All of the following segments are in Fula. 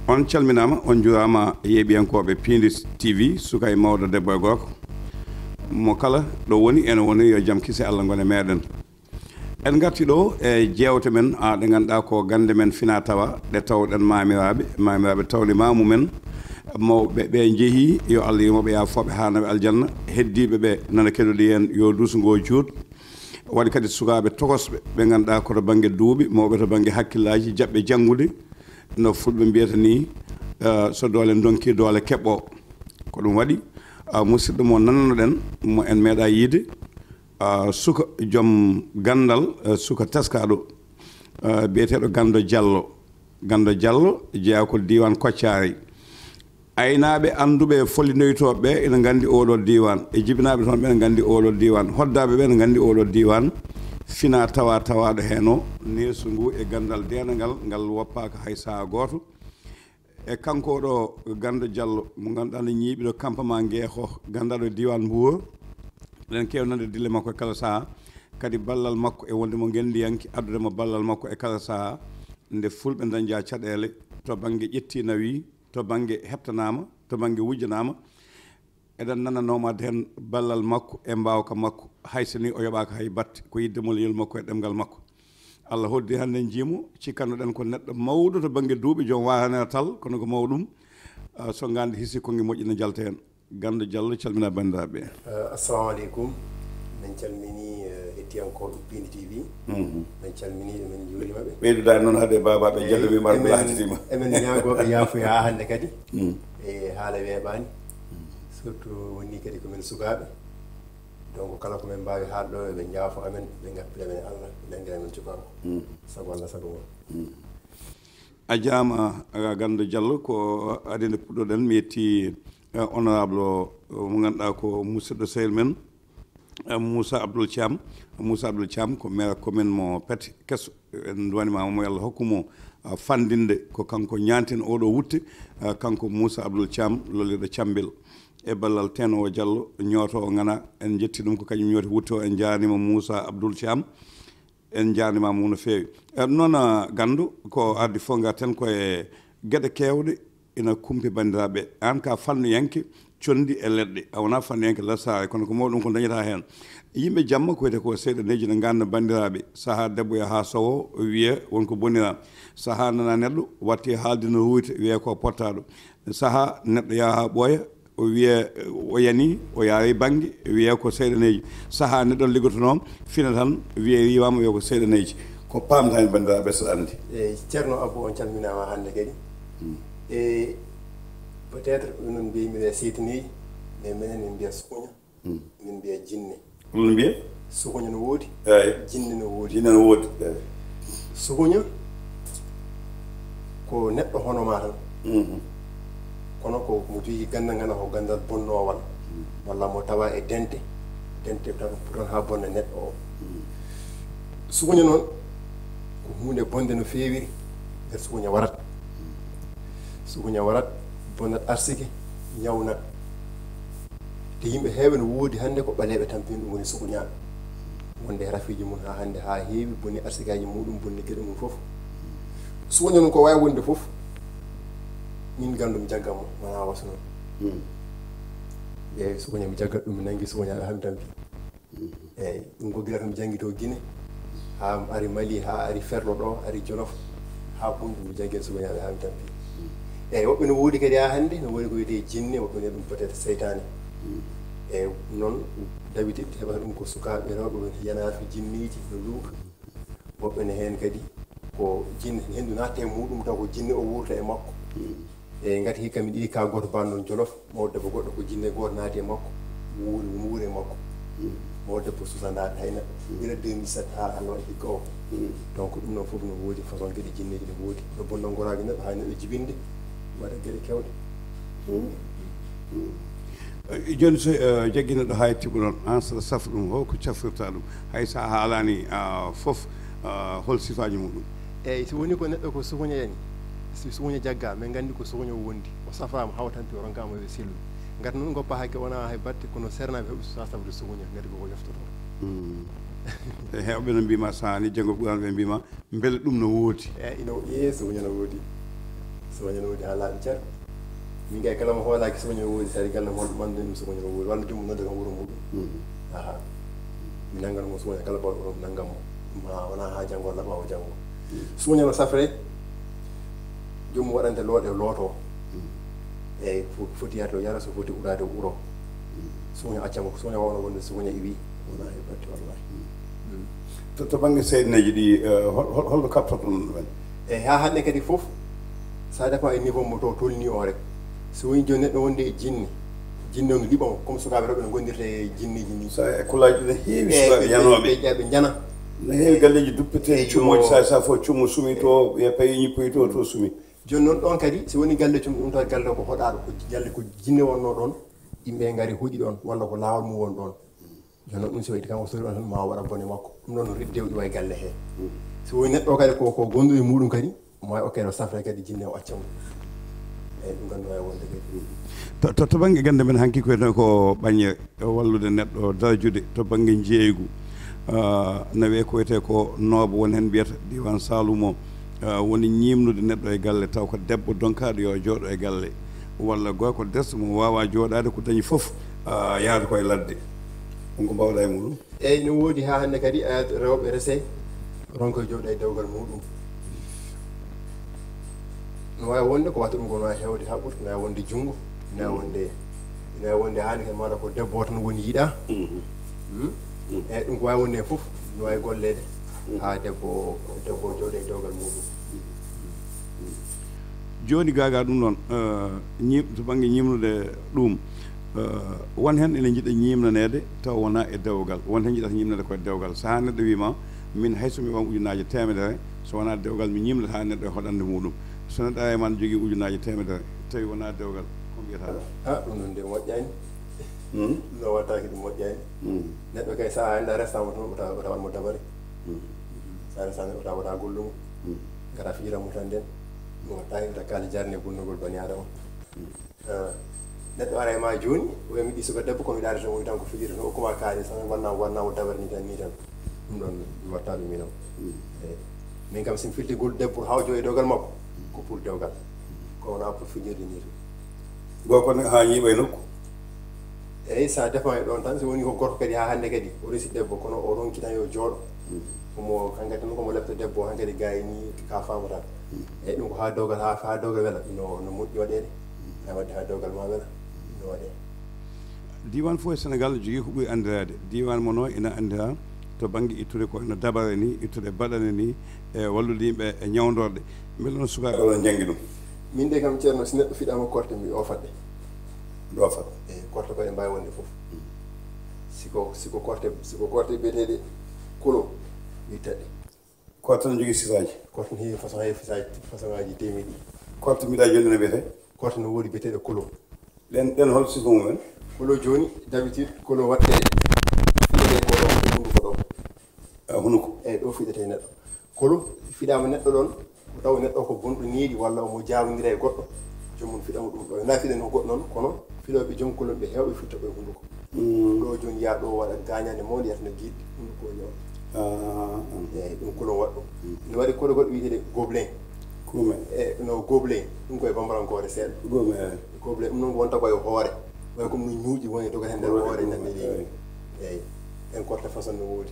on calminama on jurama yeeɓiyankoɓe Pindi TV suka e mawɗo debbo e gorko mo kala ɗo woni ene woni yo jaam kise Allah gone meɗen en garti ɗo e jewte men ɗe ganduɗa ko gande men fina tawa ɗe tawɗen mamiraɓe tawde mamu men mawɓe ɓe jeehi yo Allah yimoɓe yafoɓe hanaɓe aljanna heddiɓe ɓe nana keɗoɗi hen yo dusugo juut waɗi kadi sukaɓe tokosɓe ɓe ganduɗa koto banggue duuɓi mawɓe to banggue hakkillaji jaɓɓe janggude no fulɓe mbiyata ni so doole donki doole keɓɓo ko ɗum waɗi musidɗo mo nannoɗen mo en meeɗa yiide suka joom gandal suka teskaɗo biyeteɗo Ganndo Diallo jeeya ko diwan Koccari aynaɓe anduɓe folinoytoɓe ɓe ene gandi oɗo diwan e jibinaɓe toon ɓe ne gandi oɗo diwan hoddaɓe ɓe ne gandi oɗo diwan fina tawaɗo hen o neesu ngu e gandal dendagal ngal woppaka hay saha goto e kanko ɗo Ganndo Diallo mo ganduɗa ne ñiiɓiɗo campement Guékho gandaɗo diwan Mbour eɗen kewnande dille makko e kala saaha kadi ballal makko e wonde mo gendiyanki addudemo ballal makko e kala saaha nde fulɓe dañja caɗele to banggue ƴetti nawi to banggue heptanama to banggue wujjanama eɗen nananomadde hen ballal makko e mbawka makko hayso ni o yoɓaka hay batte ko yiddemol yel makko e ɗemgal makko Allah hoddi hande jiimo cikkannoɗen ko neɗɗo mawɗo to banggue duuɓi joom wahaneno tal kono ko mawɗum so gande hisi kongi moƴƴina jalta hen Ganndo Diallo calmina bandiraɓe assalamu aleykum min calmini hettiyankoɓe Pindi TV min calmini min juurimaɓe ɓeyduɗa noon haade babaɓe jalluɓe marɓe latitima emen ñagoɓe yaafoya ha hande kadi e haala weeɓani surtout woni kadi komin sukaɓe donc kala komin mbawi haalɗo ɓe jaafo amen ɓe gappira men Allah lenggira men cukako sago Allah sago mon a jaama Ganndo Diallo ko adinde puɗɗoɗen mi yetti honorable mo ganduɗa ko musidɗo sehil men Moussa Abdoul Thiam ko maire commune mo Pete Kesso en duwanimama mo Allah hokkumo fandinde ko kanko ñantino oɗo wutte kanko Moussa Abdoul Thiam lolliɗo Thiambil e ballal Teno Diallo ñooto o gana en jetti ɗum ko kañum ñooti wutte o en jaanima Moussa Abdoul Thiam en jaanimama no feewi noon Ganndo ko ardi fof garten koye gueɗe kewɗe ina kumpi bandiraɓe an ka fannuyanke condi e leɗɗe a wona fannuyanke lassare kono ko mawɗum ko dañata hen yimɓe jamma ko wiyete ko seeɗaneji ne ganda bandiraɓe saaha debbo yaha sowo wiye wonko bonira saaha nana neɗɗo watti haalde no ruuyta wiye ko pottaɗo saaha neɗɗo yaha ɓooya o wiye o yani o yaari banggue wiye ko seeɗaneji saaha neɗɗon liggotonoon fina tan wiye riwama wiye ko seeɗaneji ko pamta hen bandiraɓe saɗa andi eyyi ceerno Abou on calminama hande kadi e peut être onon mbiyimiɗe seetiniji mais minen min mbiya sukuña min mbiya jinne ɗum mbiya sukuña no woodi eyi jinne no woodi sukuña ko neɗɗo hono ma tan kono ko mo jogui gandal ngana ko gandal bonnowal walla mo tawa e dente tan pour ha bonna neɗɗo o sukuña noon ko hunde bonde no fewiri nder sukuña warat bonat arsike ñawnat te yimɓe heeɓe no woodi hannde ko ɓaleɓe tampini ɗum woni sukuñaɓe wonde rafiji mum ha hannde ha heewi bonni arsikaji muɗum bonni gueɗe mum foof sukuña noon ko wawi wonde foof min Ganndo mi jaggamo wona waso noon eyyi sukuña mi jaggat ɗum mi nanggui sukuñaɓe hami tampi eyyi ɗum ko gila to mi jangui to Guinée ha ari Mali ha ari Ferlo ɗo ari Jolof ha ɓundi mi jagguel sukuñaɓe hami tampi eyyi woɓɓe no woodi kadi ha hannde no woodi ko wiyete jinne woɓɓe ne ɗum peut être seytane eyyi noon d'habitude heɓata ɗum ko sukaɓe rewɓe woni yanata jinniji no luuka woɓɓe ne hen kadi ko jinne hendu natta e muɗum taw ko jinne o wurta e makko eyyi gati hikka mi ɗiɗi ka goto bannon Jolof mawɗo debbo goɗɗo ko jinne goto naati e makko wuuri e makko mawɗo debbo susanade hayna ɓira 2007 ha Allah waɗi hikka o donc ɗum noon foof no woodi façon kadi jinneji no woodi no bonnol goraji neɗɗo ha neɗɗo jibinde waɗa gueɗe kewɗe joni so jaggui neɗɗo ha yettiɓe noon an saɗa safa ɗum holko cafrirta ɗum hay sa haalani foof hol sifaji muɗum eyyi so woni ko neɗɗo ko sukuña yani so sukuña jagga min gandi ko sukuña wondi o safama hawtanti o ronkama e sellu gati noon goppa hakke wona hay batte kono sernaɓe heɓi sa safde sukuña gati koko yeftoto hewɓe no mbima sahani janggo ɓuran ɓe mbima beele ɗum no woodi eyyi ino sukuña no woodi sumañana woodi ha laaɓi ceer min kay kala mo hoolaki sumañana woodi sari galle mo mande ɗum sumañana woodi walla jomum nodde kam wuro muɗum aha mi nangan mo sumañana kala bawɗo ɗum nangan mo ma wona ha janngo walla ɓaawo janngo sumañana safre jomum waɗante looɗe looto eyyi foti yarde o yara so foti urade o uro sumaña accamo sumaña wawno wonde sumaña iwi wona e batti wallahi to banggue seydneji ɗi holɗo kaptoto ɗum ɗumen eyyi ha hande kadi foof ça dépend e niveau mo to tolni o rek so woni joni neɗɗo wonde e jinni jinni on liɓamo comme sukaɓe rewɓe no gondirta e jinniji ni sa écolaji ɗi ne heewi sukaɓe yanoɓe ɓe jana ne heewi galleji duppete cummoji sa fof cummo sumi to e payi ñippoyi to sumi joni noon ɗon kadi so woni galle cum ɗum taw galle ko hoɗaɗo ko galle ko jinne wonno ɗon yimɓe ngari huuɗi ɗon walla ko laawol mum won ɗon joni noon ɗum so waɗi kanko sori on tan ma waɗa bone makko ɗum ɗon no riddewɗi way galle he so woni neɗɗo kadi ko gonduɗo e muɗum kadi ma okke no safre kadi jinne o accamo eyyi ɗum gandu way wonde kadi to banggue gande men hanki koyten ko ɓañe wallude neɗɗo darajude to banggue jeeygu no wiye koyte ko nooba won hen mbiyata diwan salumo woni ñimnude neɗɗo e galle taw ko debbo donkaɗo yo jooɗo e galle walla gorko desɗo mo wawa jooɗade ko dañi foof yaade koye ladde ɗum ko mbawɗa e muɗum eyyi no woodi ha hande kadi rewɓe rese ronko e jooɗo e dewgal muɗum no wawi wonde ko watta ɗum ko no wawi hewde ha ɓurti no wawi wonde junggo no wawi wonde hande kadi maɗa ko debbo tan woni yiiɗa eyyi ɗum ko wawi wonde foof no wawi gollede ha debbo jooɗo e dewgal muɗum joni gaga ɗum noon to banggue ñimnude ɗum won hen ene jiiɗa ñimnanede taw wona e dewgal won hen jiiɗata ñimnade koye dewgal so ha neɗɗo wima min hayso mi ɓam ujunaje temedere so wona dewgal mi ñimnata ha neɗɗo e hoɗande muɗum so neɗɗo e man jogui ujunaje temedere tawi wona dewgal ko mbiyata ɗum noon nde moƴƴani no wattaki ɗum moƴƴani neɗɗo kay sa anda restamo tan wota wanmo dabare sa restani wota wota gollumo gara fijiramo tan nden ɗum wattaki wota kaali jarne gonnugol bani adama neɗɗo ara e ma joni oya miɗi suka debbo komi ɗaade tan woni tan ko fijirta no hokkuma kaali tan wannamo dabare ni tan ɗum ɗon mi watta ɗum minam eyyi min kam somi filti gol debbo haw jo e dewgal makko ko pour dewgal ko wona pour fijirde ni to gorko ne ha ñiiɓa e nokku eyyi ça dépend e ɗon tan so woni ko gorko kadi ha hande kadi o resi debbo kono o ronki tan yo jooɗo komo hankkadi tan komo lebta debbo hankkadi gayni ka famata eyyi ɗum ko ha dewgal ha dewgal wela no moƴƴi waɗede ha wadde ha dewgal ma wela no waɗe diwan fof e sénégal jogui ko ɓuuri andirade diwan mono ina andira to banggue ittude ko eno dabare ni ittude baɗane ni e wallude yimɓe e ñawdorde beele noon sukaɓe oɗon jangui ɗum min de kam ceerno so neɗɗo fiɗama korte mi ofatɗe ɗofat eyyi korte koye mbawi wonde foof siko korte biyeteɗe kulo wittaɗe korte ne jogui sifaji korte ne heewi façon ngaji temedɗi korte mbiɗa joni no wiyete korte no woodi biyeteɗe kulo ɗen hol sifa mumen kulo joni d' habitude kulo watte fiɗete ko ɗon ko hunduko ɗon hunuko eyyi ɗo fiɗete neɗɗo kulo fiɗama neɗɗo ɗon taw neɗɗo ko bonɗo niiɗi walla omo jawodira e goɗɗo jomum fiɗamo ɗum ɗo na fiɗen ko goɗɗo noon kono fiɗoɓe joom kolon ɓe hewɓe fitta koye hunduko ɗo joni ya ɗo waɗa gañade mawde yiyata no guiɗɗi hunduko ñaw eyyi ɗum kolon waɗɗo ne waɗi koɗo goɗɗo wiyetede gobelin kumen e no gobelin ɗum koye bambarankore seeɗa gobelin ɗum noon wonta koye hoore way comme no ñuuƴi woni dogata hen nder hoore nande leydi eyyi en korte façon no woodi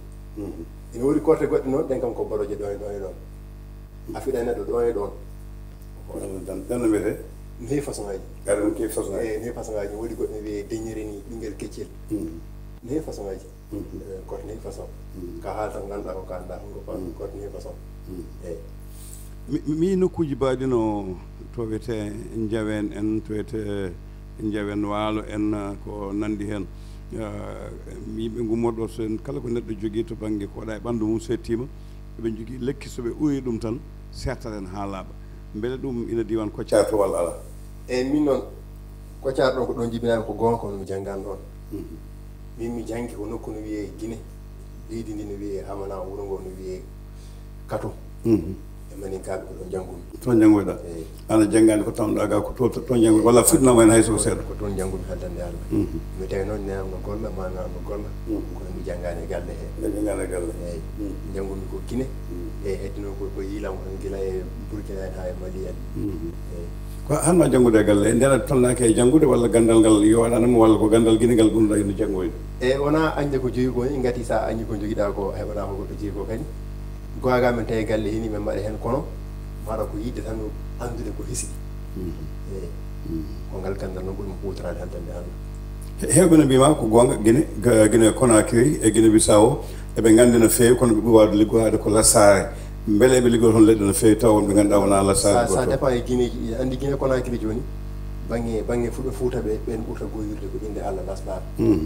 ene woodi korte goɗɗe noon ɗen kam ko baroje ɗon e ɗon a fiɗa neɗɗo ɗon e ɗon ɗen no wiyete no heewi façon ngaji gaɗa ɗum keewi façon ngaji eyyi no heewi façon ngaji woodi goɗɗo ne wiye deñere ni ɓinguel keccel no heewi façon ngaji korte ne heewi façon ka haala tan ganduɗa ko kalɗa korte ne heewi façon eyyi mi nokkuji mbaɗino to wiyete jawen en to wiyete jawen waalo en ko nandi hen yimɓe gummoɗo so kala ko neɗɗo jogui to banggue ko waɗa e ɓandu mum settima eɓe jogui lekki soɓe uri ɗum tan sertatan ha laaɓa beele ɗum ina diwan koccar to walla ala eyyi min noon koccar ɗon ko ɗon jibinami ko gonga kono mi janggani ɗon min mi janggi ko nokku no wiye Guinée leydi ndi no wiye Hamana wuro ngo no wiye Kato manin kaaɓe ko ɗon janngumi toon janngoyɗa ana janngani ko tawnoɗa ga ko toon janngoy walla fitnama hen hay soko seeɗa ko toon janngumi haddande Allah mi tawi noon nenamno golla ma namno golla kono mi janngani e galle he janngani e galle eyi janngumi ko Guinée e heddino ko yiilam tan gila e Burkina en ha e Mali en eyi ko hanma janngude e galle e ndena tolnaki e janngude walla gandal ngal yo waɗanama walla ko gandal Guinée ngal ɓurɗa ino janngoyde e wona añde ko joyi ko ni gati sa añi ko joguiɗa ko heɓata ko goɗɗo jeeyi ko kadi gowaga men tawi galle hini men mbaɗa hen kono maɗa ko yidde tan andude ko hisiɗi eyi ko ngal gandal noon ɓurmi hutorade haddande Allah hewɓe no mbima ko gonga Guinée Conakry e Guinée Bissau eɓe gandi no fewi kono ɓe ɓuuri wawde liggoyade ko lassare beele eɓe liggoto toon leɗɗe no fewi taw wonɓe ganduɗa wona lassare sa dépend e Guinée ji andi Guinée Conakry joni banggue fulɓe Fouta ɓe ɓen ɓurta goyirde ko inde Allah lasɗaɓe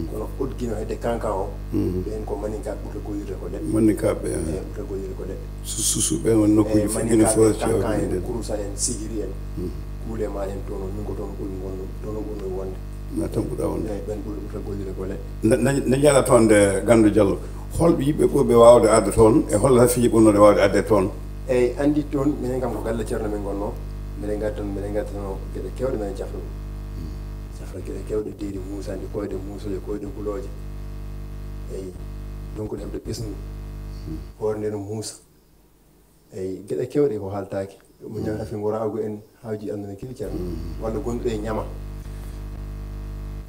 kono haute Guinée hedde kankan o ɓen ko maninkaɓe ɓurta goyirde ko leɗɗe maninkaɓe ɓurta goyirde ko leɗɗe susuɓe won nokkuji fof Guinée fof kankan en Kouroussa en Sigiri en kuulema en toon min ko toon ɓuuri gonɗo toon ɓurno wonde na tan ɓuuɗa wonde ɓen ɓurta goyirde ko leɗɗe ne jaala toon de Ganndo Diallo holɓe yiɓɓe ɓurɓe wawde adde toon e holla fiiji ɓurnoɗe wawde adde toon eyyi andi toon minen kam ko galle ceerno men gonno mbiɗen gaddano gueɗe kewɗe men jafra gueɗe kewɗe deedi muusandi koyɗe muusoje koyɗe guloje eyyi donc ɗe heɓde ɓesgu hoore nde no muusa eyyi gueɗe kewɗe ko haaltaki mo ñamata fi gorago en haaji anduna kewi ceerno walla gonɗuɗo e ñama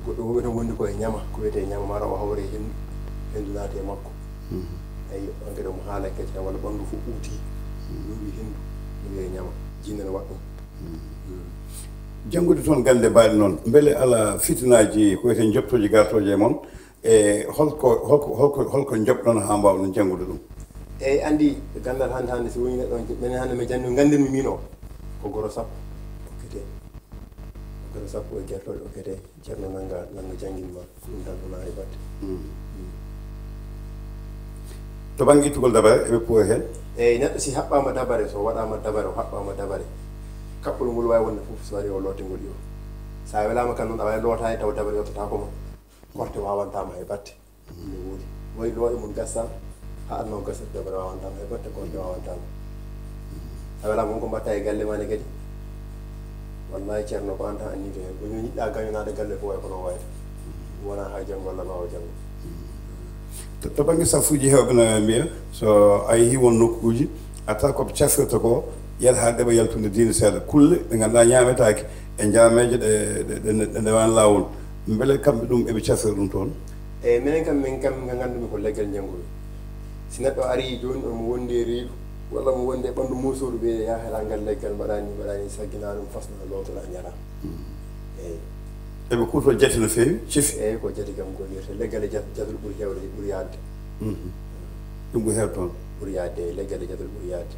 goɗɗo woɓe tan wondi koye ñama ko wiyete ñama mara o hawre hendu naate e makko eyyi on kadi omo haala kadi tan walla ɓanndu fof ɓuuti ɗuuɓi hendu no wiye ñama jinne no waɗɗum janngude toon Gannde mbaɗi noon beele ala fitinaji ko wiyete jobtoji gartoje e moon e holko jobɗon ha mbawɗon janngude ɗum eyyi andi gandal hande so woni neɗɗo minen hande mi janndi gandinmi min o ko goro sappo okkete goro sappo e guertoɗe okkete ceerno nanga jangguinma ko ɗum tan wona e batte to banggue ittugol dabare eɓe puwo hen eyyi neɗɗo si haɓɓama dabare so waɗama dabare o haɓɓama dabare kaɓɓol ngol wawi wonde fof so waɗi o lottingol yo sa welama kan noon a wawi lootani taw dabare yottatako ma korte wawantama e batte no woodi wayi looƴe mum gassal ha adno gassat dabare wawantama e batte korte wawantama a welama wonko mbatta e galle mane kadi wallahi ceerno ko an tan annide hen ko ñiɗɗa gañonade galle fof way kono wayta wona ha janggo walla ɓawa janggo to banggue safuji hewɓe no mbiya so a yeehi won nokkuji a tawa koɓe cafrirta ko yiyata ha ɗeɓa yaltude diine seeɗa kulle ɗe ganduɗa ñametaki e jaameje ɗe ndewani lawol beele kamɓe ɗum eɓe cafrira ɗum toon eyyi minen kam min kam ga gandumi ko leggal janggomi si neɗɗo ari joni ɗo mo wondi e reedu walla mo wondi e ɓandu musoɗo ɓe ya heɗa ngal leggal mbaɗani saggina ɗum fasna lowtoɗa ñara eyyi eɓe kuuto jati no fewi cefi eyyi ko jati kam gollirte leggal e jatol ɓuuri hewde ɓuuri yadde ɗum ɓuuri hewde toon ɓuuri yadde leggal e jatol ɓuuri yadde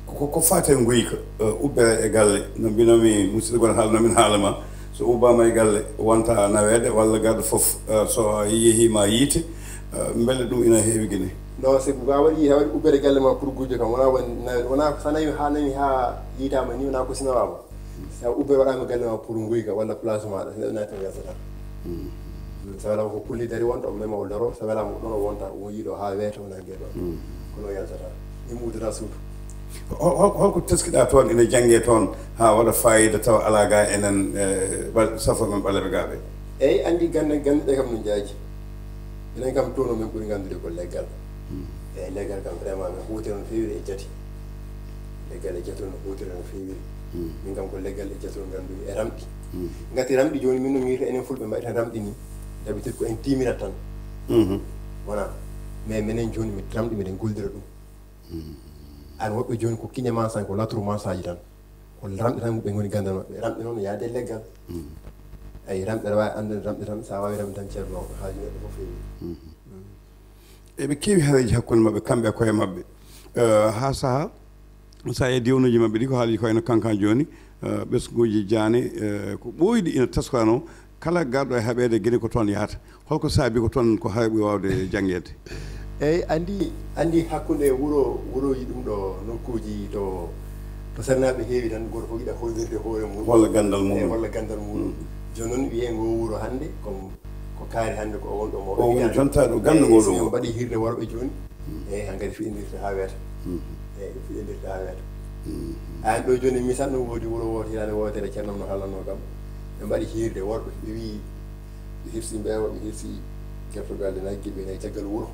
ko fate guyka ubbere e galle no mbinomi musidɗo gon haala nomin haalama so ubbama e galle wonta nawede walla garɗo foof so yeehima yiite beele ɗum ina heewi Guinée non si ga waɗi waɗi ubbere galle ma pour gujjo kam wona won nawede wona sa nawi ha yiitama ni wona ko sinawama sa ubbere waɗama galle ma pour guyka walla place maɗa neɗɗo naati tan yaltata so welama ko kulli dari wonta o mema o daro so welama ɗon o wonta o yiiɗo ha weeta wona gueɗo kono yaltata ɗum udata suudu holko teskiɗa toon ina jangge toon ha waɗa fayida tawa ala ga enen safo men ɓaleɓe gaɓe eyyi andi gande ɗe kam no jaaji minen kam toon o min ɓuuri gandude ko leggal eyyi leggal kam vraiment min huutira no fewiri e jati leggal e jatol no huutira no fewiri min kam ko leggal e jatol gandumi e ramɗi gati ramɗi joni min no miwita enen fulɓe mbaɗi tan ramɗi ni d'habitude ko en timirat tan wona mais minen joni mi ramɗi miɗen goldira ɗum an woɓɓe joni ko kiñe mansaji ko latru mansaji tan ko ramɗe tan ɓe goni gandal maɓɓe ramɗe noon yaade leggal ayi ramɗe aɗa wawi andude ramɗe tan sa wawi ramɗe tan ceerno haaji neɗɗo fof fewi eɓe keewi haareji hakkude mabɓe kamɓe e koye mabɓe ha saaha sa e diwnuji mabɓe ɗi ko haali ko eno kankan joni ɓesguji jaane ko ɓooyɗi ina taskano kala garɗo e haɓede Guinée ko toon yahata holko saabi ko toon ko haɓi wawde janggede eyyi andi hakkude wuroji ɗum ɗo nokkuji to sernaɓe heewi tan goto fof yiɗa hollirde hoore mum walla gandal mum walla gandal muɗum joni noon wiye ngo wuuro hannde comme ko kaari hannde ko wonɗo mawɗo o woni jontaɗo Ganndo ngo ɗum mbaɗi hirde worɓe joni eyyi han kadi fiɗinirte ha weeta eyi ɗum fiɗendirta ha weeta an ɗo joni mi tan ɗum woodi wuro woto hitande wotere ceernom no hallanno kam ɓe mbaɗi hirde worɓe ɓe wi ɓe hirsi mbeewa ɓe hirsi gertogalde nagge ɓe nayi caggal wuro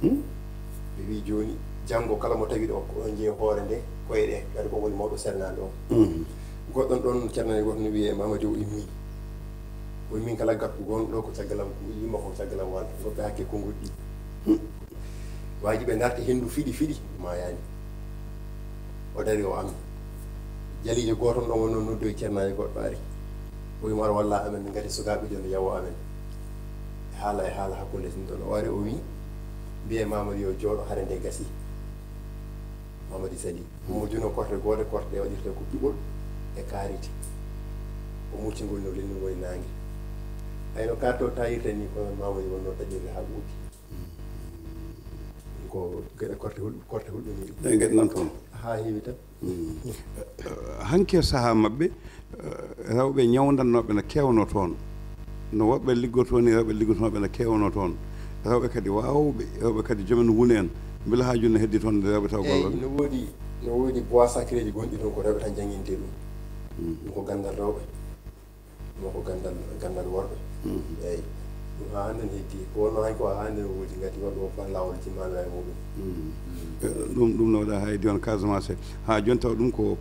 ɓe wi joni janggo kala mo tawi ɗo ko on jeeyi hoore nde koye ɗe kadi ko woni mawɗo sernade o goɗɗon ɗon ceernani goto no wiye mamadi o immi woni min kala gattu gonɗo ɗo ko caggalam yimma ko caggalam wonta goɓɓe hakke konngol ɗi waji ɓe darti hendu fiɗi ma yani o dari o ammi jalijo goton ɗon wonno noddoy ceernaji goɗɗo ari o wima walla amen gati sukaɓe joni yawo amen e haala hakkude sin ɗon o ari o wi mbiye mamadou yo jooɗo hare nde gasi mamadou sali mo juno korte gote korte ɗe waɗirte ko piɓol e karite o muccingol no lennugol e nangue ayno karto tayirte ni ko mamadou wonno taƴirde ha ɓuuɓi ko geɗe korte hulɓiniɗi ɗe gueɗe nan toon ha heewi tan hanke saaha mabɓe rewɓe ñawdannoɓe no kewno toon no woɓɓe liggoto ni rewɓe liggotonoɓe no kewno toon rewɓe kadi wawɓe rewɓe kadi joomen hunde en beela ha joni heddi toon rewɓe taw gollal no woodi bois sacré ji gonɗi toon ko rewɓe tan jangguinte ɗum ko gandal rewɓe ɗum ko gandal worɓe eyyi ɗum ha hande heddi ko wonno han ko ha hande no woodi gati waɗo ba lawol timmano e muɗum ɗum no waɗa ha e diwan Casamance ha joni taw ɗum ko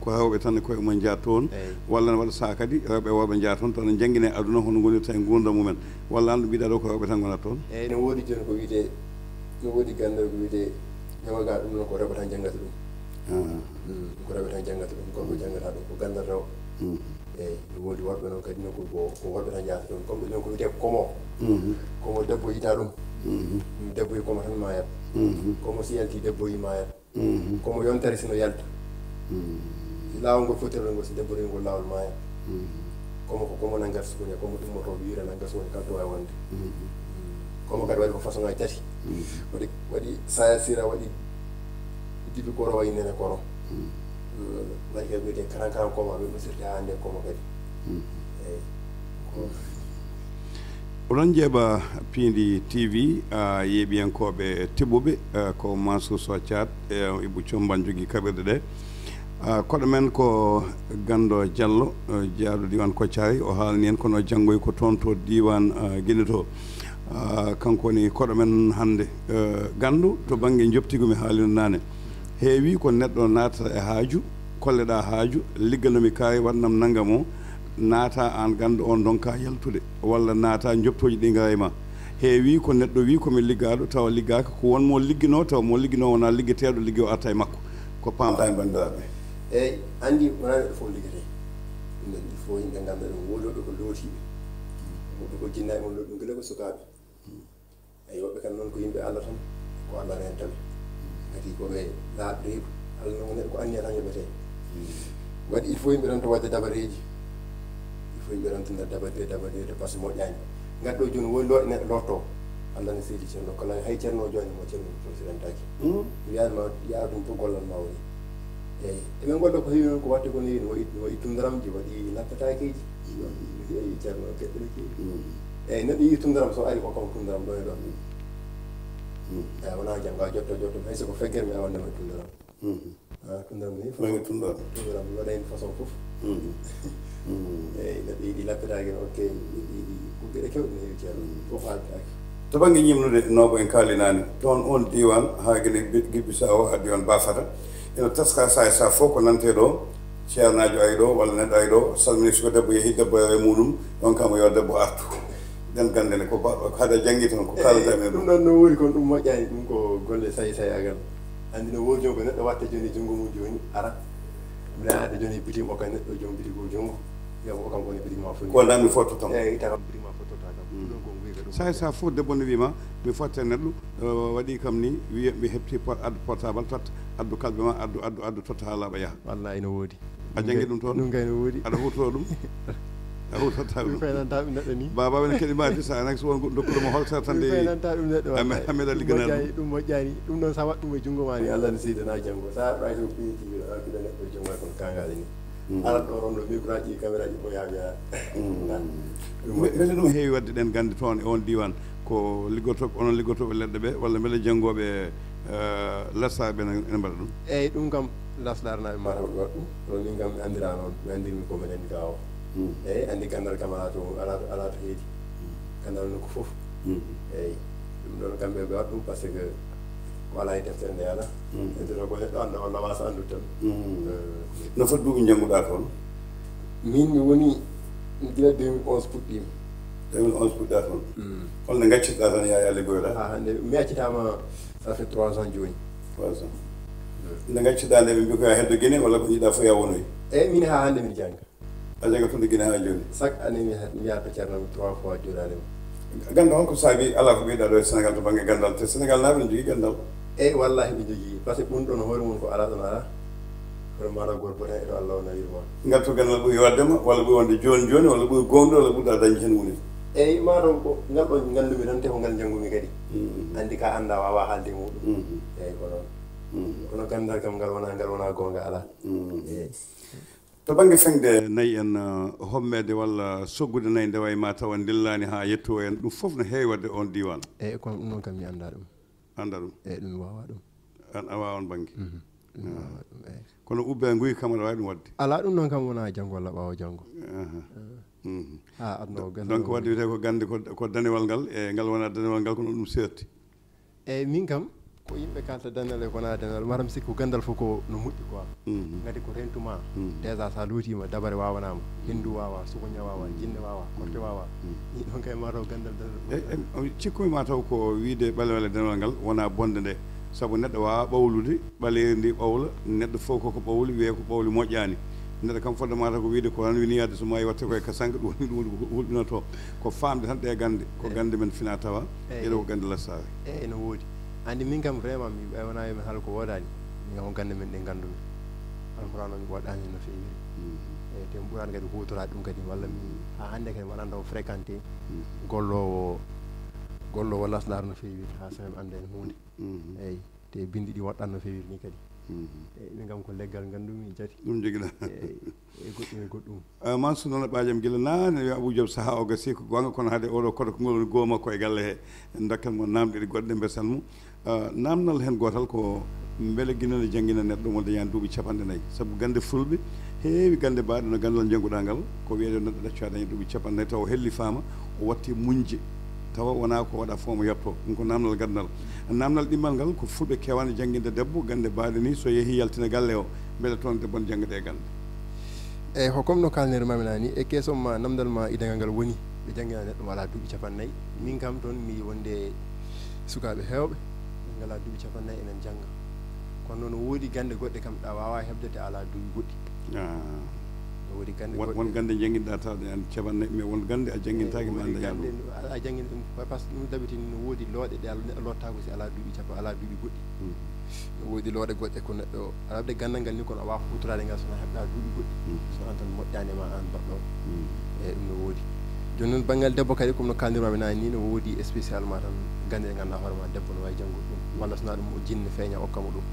rewɓe tan koye mumen jaa toon walla ne waɗa saa kadi rewɓe worɓe jaa toon taw ne jangguine aduna hono gonirta e gurdam mumen walla an ɗo mbiɗa ɗo ko rewɓe tan gonata toon eyyi no woodi joni ko wiyete no woodi Ganndo ko wiyete ñamaga ɗum noon ko rewɓe tan janggata ɗum ko rewɓe tan janggata ɗum gorko janggata ɗum ko gandal rewɓe eyyi no woodi worɓe noon kadi nokku ko worɓe tan jahata ɗum comme ɗon ko wiyete komo debbo yita ɗum debbo yi komo tan mayat komo si yalti debbo yi mayat komo yontere sino yalta lawol ngol fotirol ngol si debbo ngol lawol mayat komo nangat sukuña komo ɗummoto wiira nangat sukuña kala to wawi wonde komo kadi waɗi ko façon ngaji tati waɗi saya sira waɗi dibi koro wayi nene koro waɗi kadi wiyete karan koma ɓe ɗum sirte ha hande komo kadi eyyi oɗon jeeɓa piindi tv yeeɓiyankoɓe tiɓuɓe ko Mansour Sow Thiat e Ibou Thiombane jogui kaɓirɗe ɗe koɗo men ko Ganndo Diallo jaaɗo diwan Koccari o haalni en kono janggoy ko toon to diwan Guinée to kanko woni koɗo men hannde Ganndo to banggue joptigo mi haalino nane heewi ko neɗɗo natata e haaju kolleɗa haaju ligganomi kaari waɗnam naggam o naata an Ganndo on donka yaltude walla naata joptoji ɗi gara e ma heewi ko neɗɗo wi komi liggaɗo tawa liggaka ko wonmo liggino tawa mo liggino wona liggeteɗo ligge o arta e makko ko pamɗa e bandiraɓe eyyi andi wona neɗɗo fof liggete ɗum il faut yimɓe ganda ɗum woloɓe ko lootiɓe woɓɓe ko jinnaɓe mon ɗum gila ko sukaɓe eyyi woɓɓe kam noon ko yimɓe Allah tan ko Allah rentaɓe kadi koɓe laaɓ reedu Allah noon neɗɗo ko anniya tan yoɓete waɗi il faut yimɓe tan to wadde dabareji il faut yimɓe tan to nder dabarede par ce que moƴƴani gadɗo joni woni ɗo neɗɗo lotto Allah ne seedi ceerno kala hay ceerno joni mo ceerno presidentaki wiyanma yaa ɗum pour gollal ma woni eyyi eɓen golla ko heewi noon ko watte ko newi no waɗi tundaramji waɗi lappetakeji eyi ceerno geɗɗe no keewi eyyi neɗɗo yi tundaram so ari ko kam tundaram ɗo e ɗon eyyi wona jangga jotto hay soko feggere mi awannama tundaram tundaram ni tundaram waɗani façon foof eyyi neɗɗo yiiɗi lappetake no ok yiɗi ko gueɗe kewɗe no heewi ceerno fof haaldetake to banggue ñimnude noɓo en kaalinani toon on diwan ha gueɗe Guibbissa o ha diwan Bafata ene taska sa fof ko nante ɗo ceernajo ari ɗo walla neɗɗo ari ɗo salmini siko debbo yeehi debbo e muɗum ɗon kamo yo debbo artu den gandene ko haada janggi toon ko kalata men ɗum ɗon no woori kon ɗum moƴƴani ɗum ko golle sayagal andi no woodi joni ko neɗɗo watta joni junggo mum joni ara mbiɗa ade joni bitim o kan neɗɗo joom bitigo junggo wiya ko kam woni bitim ma fof ko dami foto tan eyyi ita kam bitim ma fof tota kam ɗum ɗon ko wiiga ɗum sa fof debbo no wima mi fotte neɗɗo waɗi kam ni wiya mi hepti addu portable totta addu kalbe ma addu totta ha laaɓa yaaha wallahi no woodi a jangui ɗum toon ɗum kay no woodi aɗa huuto ɗum a huutotta ɗum faynanta ɗum neɗɗo ni baba ne keɗi mati sa nak so won dokkuɗoma holsere tan de faynanta ɗum neɗɗo ameɗa ligganaa ɗum moƴƴani ɗum ɗon sa waɗ ɗum e junggo ma ni Allah ne seydana janggo sa ɓay to piiti hakkude neɗɗo e junggo kon kangaɗe ni alat ɗo ronɗo micro ji caméra ji ko yaaɓe beele ɗum heewi wadde ɗen gande toon e on diwan ko liggotoɓe onon liggotoɓe leɗɗe ɓe walla beele janggoɓe lassaɓe ene mbaɗa ɗum eyyi ɗum kam laslarnaɓe mata ko waɗ ɗum ɗon min kam mi andira noon mi andirmi ko minen gawa eyyi andi gandal kam ala to heedi gandal nokku foof eyyi ɗum ɗon kamɓe ɓe waɗ ɗum par ce que ko ala e deftere nde ala edito ko neɗɗo anda walla wasa andude tan no foti duuɓi jannguɗa toon min mi woni gila 2011 puɗɗima 2011 puɗɗa toon holno gaccitoɗa tan yaa liggoyoɗa ha hande mi accitama ça fait 3 ans joni 3 ans nde gaccitoɗa nde ɓe mbi ko ya heddo Guinée walla ko jiiɗa fof ya wonoy eyyi min ha hande min jangga a jangga toon de Guinée ha joni chaque année mi yahata ceernami 3 fois joɗanema Ganndo holko saabi ala ko ɓeyɗa ɗo e Sénégal to banggue gandal te Sénégal naaɓe ne jogui gandal eyyi wallahi ɓe jogui par ce que ɓum ɗon hoore mum ko ala ɗon ala hoore mata goto boten eɗo Allah o nawirma ngal to gandal ɓuuri waddema walla ɓuuri wonde joni joni walla ɓuuri gonɗo walla ɓuurɗa dañde hen woni eyyi mataw ko ngal ɗo gandumi tan te ko ngal janggumi kadi andi ka anda wawa haalde muɗum eyyi ko noon kono gandal kam ngal wona gonga ala eyyi to banggue fengde nayyi en hommede walla soggude nayyi nde way ma tawa dillani ha yetto en ɗum foof no heewi wadde on diwan eyyi kono ɗum noon kam mi anda ɗum anda ɗum eyyi ɗum wawa ɗum an a wawa on banggue ɗum wawa ɗum eyyi kono ubbe nguyi kam aɗa wawi ɗum wadde ala ɗum noon kam wona janggo walla ɓawo janggo ha adno gandal donc wadde wiyete ko gande ko danewal ngal e ngal wona danewal ngal kono ɗum serti eyyi min kam ko yimɓe kalta danal e kona danal maram sikki ko gandal fof ko no moƴƴi quoi gati ko rentuma déjà sa luutima dabare wawanama hindu wawa sukoña wawa jinne wawa korte wawa ni ɗon kay mataw gandal danal cikkumi ma taw ko wiide ɓalewale danewal ngal wona bonde nde saabu neɗɗo wawa ɓawlude ɓaleeri ndi ɓawla neɗɗo fof koko ɓawli wiye ko ɓawli moƴƴani neɗɗo kam fodde mata ko wiide ko tan wini yadde so mayi watte koye kasanka ɗum woni hulɓinoto ko famde tan ɗe gande ko gande men fina tawa ɗeɗo ko gande lassare eyyi no woodi andi min kam vraiment mi ɓaywona min haala ko woodani min kam ko gande men ɗe gandumi alqouran o mi waɗani no fewi eyyi te mi ɓuurani kadi hutorade ɗum kadi walla mi ha hande kadi mi waɗanta o fréquenté gollowo lasdar no fewi ha so mi anda en hunde eyyi te bindi ɗi waɗɗan no fewi ni kadi eyyi min kam ko leggal gandumi jati ɗum joguiɗa e goɗɗum e goɗɗum Mansour noon ɓaajam guila nane wi Abou Diop saaha o gasi ko gonga kono haade oɗo koto ko ngol woni goho makko e galle he dokkat mo namɗe goɗɗe besan mo namdal hen gotal ko beele guinane jangguina neɗɗo wonde yani duuɓi 50 saabu gande fulɓe heewi gande mbaɗe no gandal jangguɗa ngal ko wiyede neɗɗo ɗaccu dañi duuɓi 50 taw helli fama o watti muñje tawa wona ko waɗa fof mo yetto ɗum ko namdal gandal namdal ɗimmal ngal ko fulɓe kewani jangguinde debbo gande mbaɗe ni so yeehi yaltina galle o beele toon debbo ne jangguede e gande eyyi ko comme no kalnere mamina ni e keesomma namdal ma idagal ngal woni ɓe jangguina neɗɗo wala duuɓi 50 min kam toon mi wonde sukaɓe hewɓe ngala duuɓi 50 enen jangga kono noon woodi gande goɗɗe kam ɗa wawa hebde te ala duuɓi goɗɗi no woodi gande won gande jangguinɗa tawde an 50 mais won gande a jangguintaki ma anda yaɗum a jangguin ɗum par ce que ɗum dabitini no woodi looɗe ɗe neɗɗo lottako si ala duuɓi ala duuɓi goɗɗi no woodi looɗe goɗɗe ko neɗɗo aɗa waɗde gandal ngal ni kono a wawa hutorade ngal sona heɓɗa duuɓi goɗɗi so an tan moƴƴanima an baɗɗo eyyi ɗum no woodi joni noon banggal debbo kadi comme no kaldirmaɓe nani ni no woodi spécialement tan gande ɗe ganduɗa hoorema debbo no wawi janggude ɗum walla sona ɗum o jinne feeña okkamo ɗum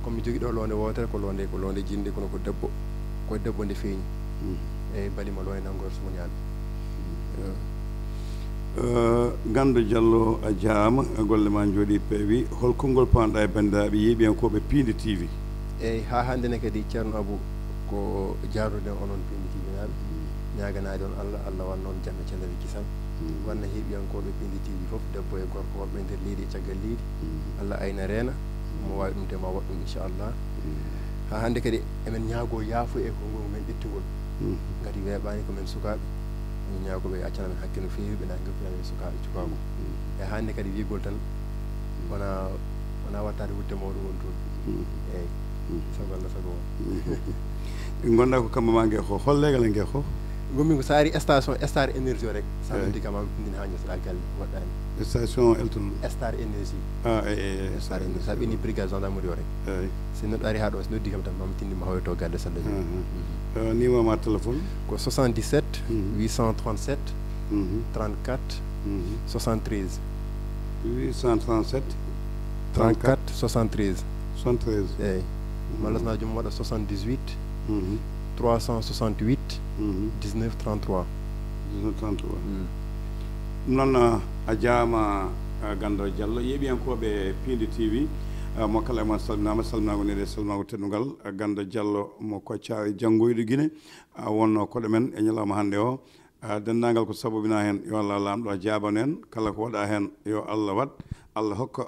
comme mi jogui ɗo londe wotere ko londe jinde kono ko debbo nde feeñi eyyi balima lo e nanngor sumoñaɓe Ganndo Diallo a jaama golle ma jooɗi peewi hol konngol paamɗa e banndiraaɓe yiiɓiyankoɓe Piinde TV eyyi ha hannde ne kadi ceerno Abou ko jaarude onon Piinde TV naaɓe ñaganade on Allah wanna on jamme cellere kisan wanna heeɓiyankoɓe Piinde TV fof debbo e gorko wonɓe nder leydi e caggal leydi Allah ayna reena mo wawi ɗum te ma waɗ ɗum inchallah ha hannde kadi emen ñaago yaafo e konngol men ƴettugol ngati weeɓani komin sukaɓe min ñaagoɓe accana men hakke no feewi ɓe nayi goppinamen sukaɓe cukago e hannde kadi wigol tan wona wattade wutte mawɗum won toon eyyi sago Allah sago on gonɗa ko kamma ma gueeko hol leegal e gueeko gommin ko saari station star énergie o rek sa noddi kam pindin ha ñotoɗa galle waɗɗani station elton star énergie star énergie sa ɓenni brigade gendarmerie o rek si neɗɗo ari ha ɗo so noddi kam tan mami tindima hoyto galle salla numéro ma téléphone ko 77 837 34 73 837 34 73 73 eyyi malla sona jomum waɗa 78 368 19 33 19 33 noon a jaama Ganndo Diallo yeeɓiyankoɓe Pindi TV mo kala mon salminama salminago nede salminago teddugal Ganndo Diallo mo kocca janggoyɗo Guine wonno koɗo men e ñalawma hannde o dendagal ko sabobina hen yo Allah lamɗo jaaban en kala ko waɗa hen yo Allah wat Allah hokka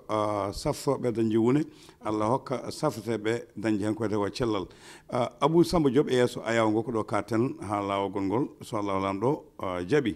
saftoɓe dañde wune Allah hokka safteɓe dañde hen koyete ko cellal Abou Samba Diop e yesso ayaw ngo ko ɗo katen ha lawol ngol so Allah lamɗo jaaɓi